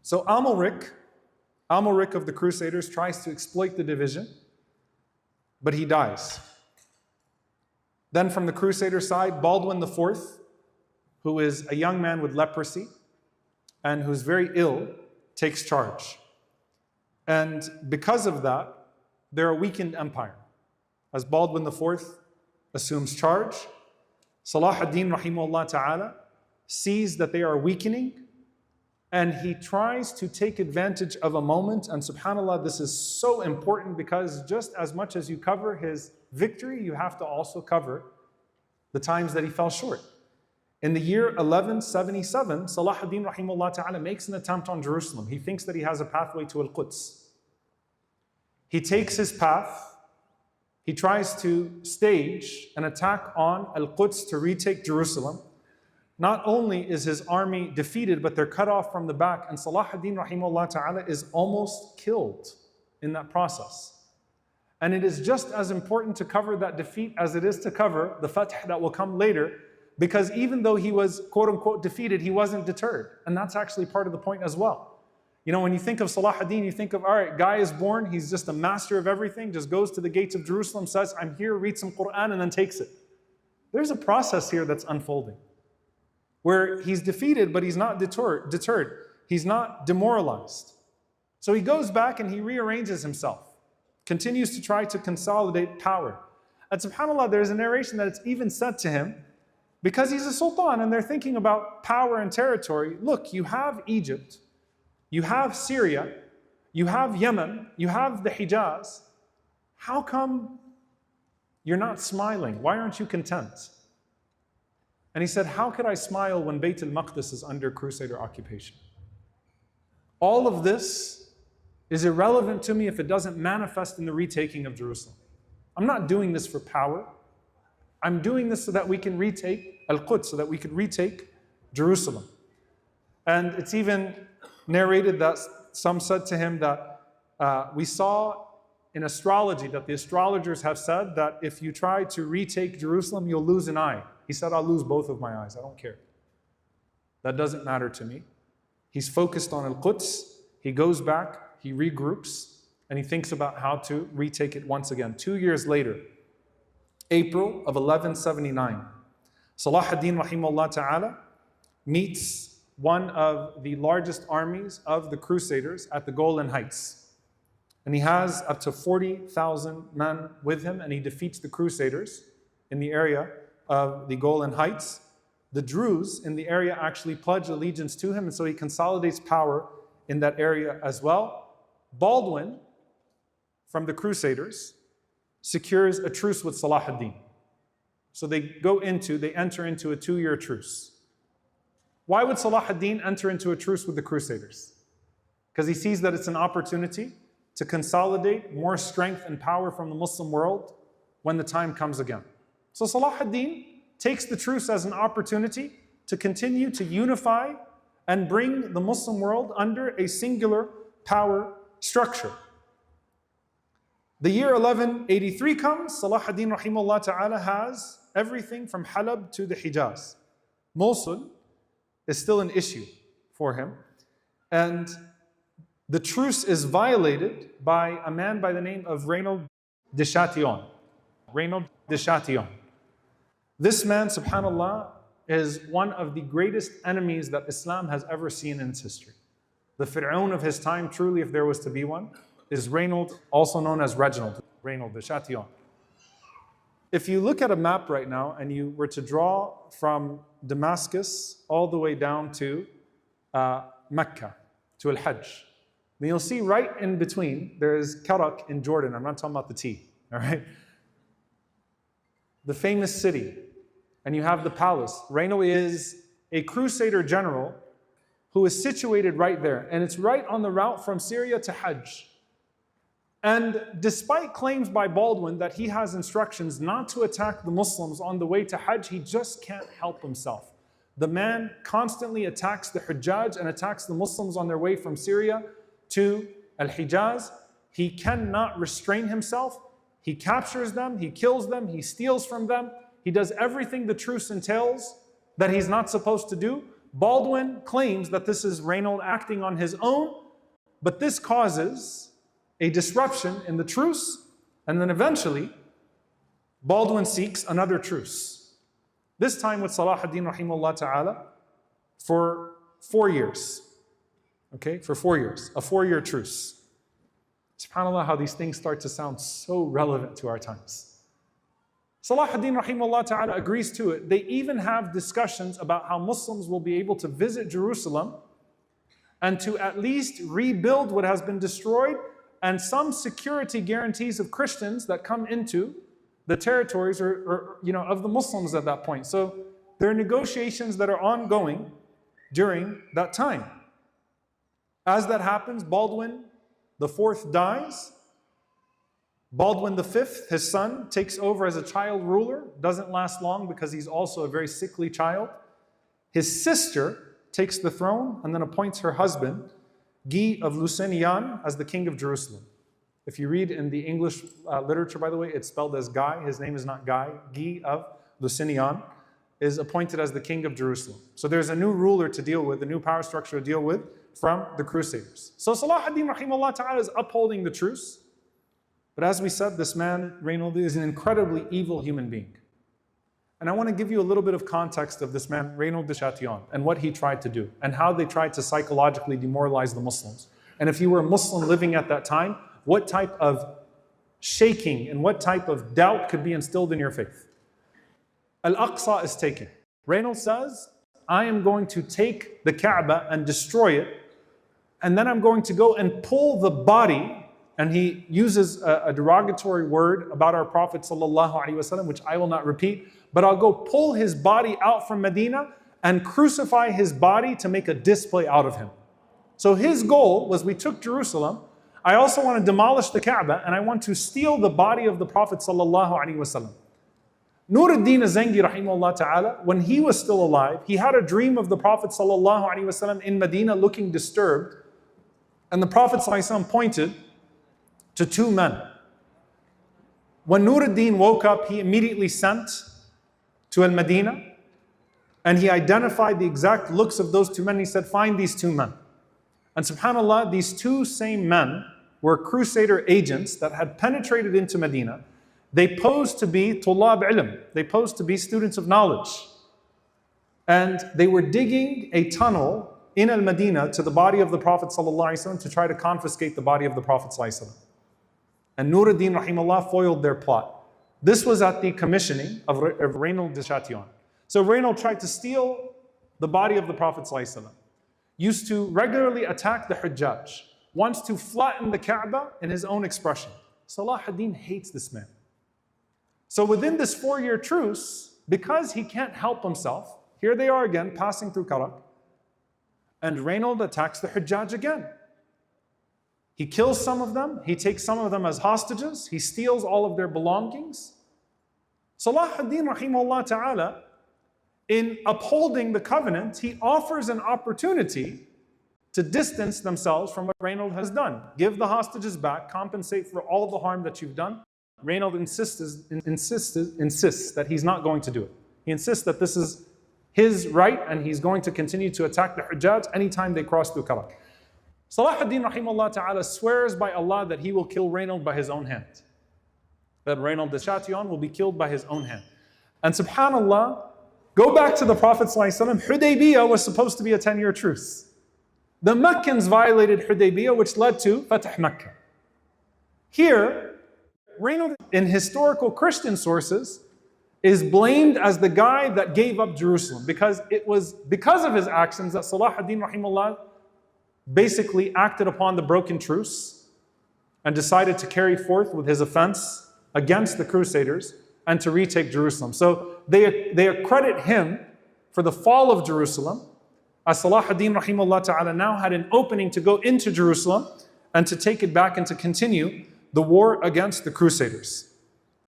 So Amalric of the Crusaders tries to exploit the division, but he dies. Then from the Crusader side, Baldwin IV, who is a young man with leprosy and who's very ill, takes charge. And because of that, they're a weakened empire. As Baldwin IV assumes charge, Salahuddin rahimahullah ta'ala sees that they are weakening, and he tries to take advantage of a moment. And subhanAllah, this is so important, because just as much as you cover his victory, you have to also cover the times that he fell short. In the year 1177, Salahuddin rahimahullah ta'ala makes an attempt on Jerusalem. He thinks that he has a pathway to Al-Quds. He takes his path. He tries to stage an attack on Al-Quds to retake Jerusalem. Not only is his army defeated, but they're cut off from the back, and Salahuddin rahimahullah ta'ala is almost killed in that process. And it is just as important to cover that defeat as it is to cover the fath that will come later, because even though he was quote-unquote defeated, he wasn't deterred. And that's actually part of the point as well. You know, when you think of Salahuddin, you think of, all right, guy is born, he's just a master of everything, just goes to the gates of Jerusalem, says, I'm here, reads some Quran, and then takes it. There's a process here that's unfolding, where he's defeated, but he's not deterred. He's not demoralized. So he goes back and he rearranges himself, continues to try to consolidate power. And subhanAllah, there's a narration that it's even said to him, because he's a sultan and they're thinking about power and territory. Look, you have Egypt, you have Syria, you have Yemen, you have the Hijaz. How come you're not smiling? Why aren't you content? And he said, how could I smile when Bait-ul-Muqaddas is under Crusader occupation? All of this is irrelevant to me if it doesn't manifest in the retaking of Jerusalem. I'm not doing this for power. I'm doing this so that we can retake Al-Quds, so that we could retake Jerusalem. And it's even narrated that some said to him that we saw in astrology that the astrologers have said that if you try to retake Jerusalem, you'll lose an eye. He said, I'll lose both of my eyes. I don't care. That doesn't matter to me. He's focused on Al-Quds. He goes back, he regroups, and he thinks about how to retake it once again. 2 years later, April of 1179, Salahuddin rahimahullah ta'ala meets one of the largest armies of the Crusaders at the Golan Heights. And he has up to 40,000 men with him, and he defeats the Crusaders in the area of the Golan Heights. The Druze in the area actually pledge allegiance to him, and so he consolidates power in that area as well. Baldwin, from the Crusaders, secures a truce with Salahuddin. So they enter into a 2-year truce. Why would Salahuddin enter into a truce with the Crusaders? Because he sees that it's an opportunity to consolidate more strength and power from the Muslim world when the time comes again. So Salahuddin takes the truce as an opportunity to continue to unify and bring the Muslim world under a singular power structure. The year 1183 comes. Salahuddin rahimahullah ta'ala has everything from Halab to the Hijaz. Mosul is still an issue for him. And the truce is violated by a man by the name of Reynaud de Chatillon. Reynaud de Chatillon. This man, subhanAllah, is one of the greatest enemies that Islam has ever seen in its history. The Fir'aun of his time, truly, if there was to be one, is Reynaud, also known as Reginald, Reynaud de Chatillon. If you look at a map right now and you were to draw from Damascus all the way down to Mecca, to Al-Hajj, then you'll see right in between, there is Karak in Jordan. I'm not talking about the tea, all right? The famous city, and you have the palace. Reynaud is a crusader general who is situated right there, and it's right on the route from Syria to Hajj. And despite claims by Baldwin that he has instructions not to attack the Muslims on the way to Hajj, he just can't help himself. The man constantly attacks the Hujjaj and attacks the Muslims on their way from Syria to Al-Hijaz. He cannot restrain himself. He captures them, he kills them, he steals from them. He does everything the truce entails that he's not supposed to do. Baldwin claims that this is Reynold acting on his own, but this causes a disruption in the truce, and then eventually Baldwin seeks another truce. This time with Salahuddin rahimahullah ta'ala for 4 years. Okay, for 4 years, a 4-year truce. SubhanAllah, how these things start to sound so relevant to our times. Salahuddin rahimahullah ta'ala agrees to it. They even have discussions about how Muslims will be able to visit Jerusalem and to at least rebuild what has been destroyed, and some security guarantees of Christians that come into the territories or of the Muslims at that point. So there are negotiations that are ongoing during that time. As that happens, Baldwin the fourth dies. Baldwin the fifth, his son, takes over as a child ruler. Doesn't last long because he's also a very sickly child. His sister takes the throne and then appoints her husband, Guy of Lusignan, as the king of Jerusalem. If you read in the English literature, by the way, it's spelled as Guy. His name is not Guy. Guy of Lusignan is appointed as the king of Jerusalem. So there's a new ruler to deal with, a new power structure to deal with from the Crusaders. So Salahuddin rahimahullah ta'ala is upholding the truce. But as we said, this man, Reynold, is an incredibly evil human being. And I want to give you a little bit of context of this man, Reynold de Chatillon, and what he tried to do, and how they tried to psychologically demoralize the Muslims. And if you were a Muslim living at that time, what type of shaking and what type of doubt could be instilled in your faith. Al-Aqsa is taken. Reynold says, I am going to take the Kaaba and destroy it, and then I'm going to go and pull the body. And he uses a derogatory word about our Prophet ﷺ, which I will not repeat, but I'll go pull his body out from Medina and crucify his body to make a display out of him. So his goal was, we took Jerusalem, I also want to demolish the Kaaba, and I want to steal the body of the Prophet ﷺ. Nuruddin Zengi rahimahullah ta'ala, when he was still alive, he had a dream of the Prophet ﷺ in Medina looking disturbed, and the Prophet ﷺ pointed to 2 men. When Nuruddin woke up, he immediately sent to Al-Madinah, and he identified the exact looks of those 2 men. He said, find these 2 men. And subhanAllah, these 2 same men were crusader agents that had penetrated into Medina. They posed to be tulab ilm. They posed to be students of knowledge. And they were digging a tunnel in Al-Madinah to the body of the Prophet ﷺ to try to confiscate the body of the Prophet ﷺ. And Nuruddin rahimahullah foiled their plot. This was at the commissioning of Reynold de Chatillon. So Reynold tried to steal the body of the Prophet ﷺ, used to regularly attack the Hujjaj, wants to flatten the Kaaba in his own expression. Salahuddin hates this man. So within this 4-year truce, because he can't help himself, here they are again passing through Karak, and Reynold attacks the Hujjaj again. He kills some of them, he takes some of them as hostages, he steals all of their belongings. Salahuddin rahimahullah ta'ala, in upholding the covenant, he offers an opportunity to distance themselves from what Reynold has done. Give the hostages back, compensate for all the harm that you've done. Reynold insists that he's not going to do it. He insists that this is his right and he's going to continue to attack the Hujjaj anytime they cross through Karak. Salahuddin rahimahullah ta'ala swears by Allah that he will kill Reynold by his own hand. That Reynold de Chatillon will be killed by his own hand. And subhanAllah, go back to the Prophet ﷺ, Hudaybiyah was supposed to be a 10-year truce. The Meccans violated Hudaybiyah, which led to Fatah Mecca. Here, Reynold, in historical Christian sources, is blamed as the guy that gave up Jerusalem, because it was because of his actions that Salahuddin rahimahullah basically acted upon the broken truce and decided to carry forth with his offense against the Crusaders and to retake Jerusalem. So they accredit him for the fall of Jerusalem, as Salahuddin rahimahullah ta'ala now had an opening to go into Jerusalem and to take it back and to continue the war against the Crusaders.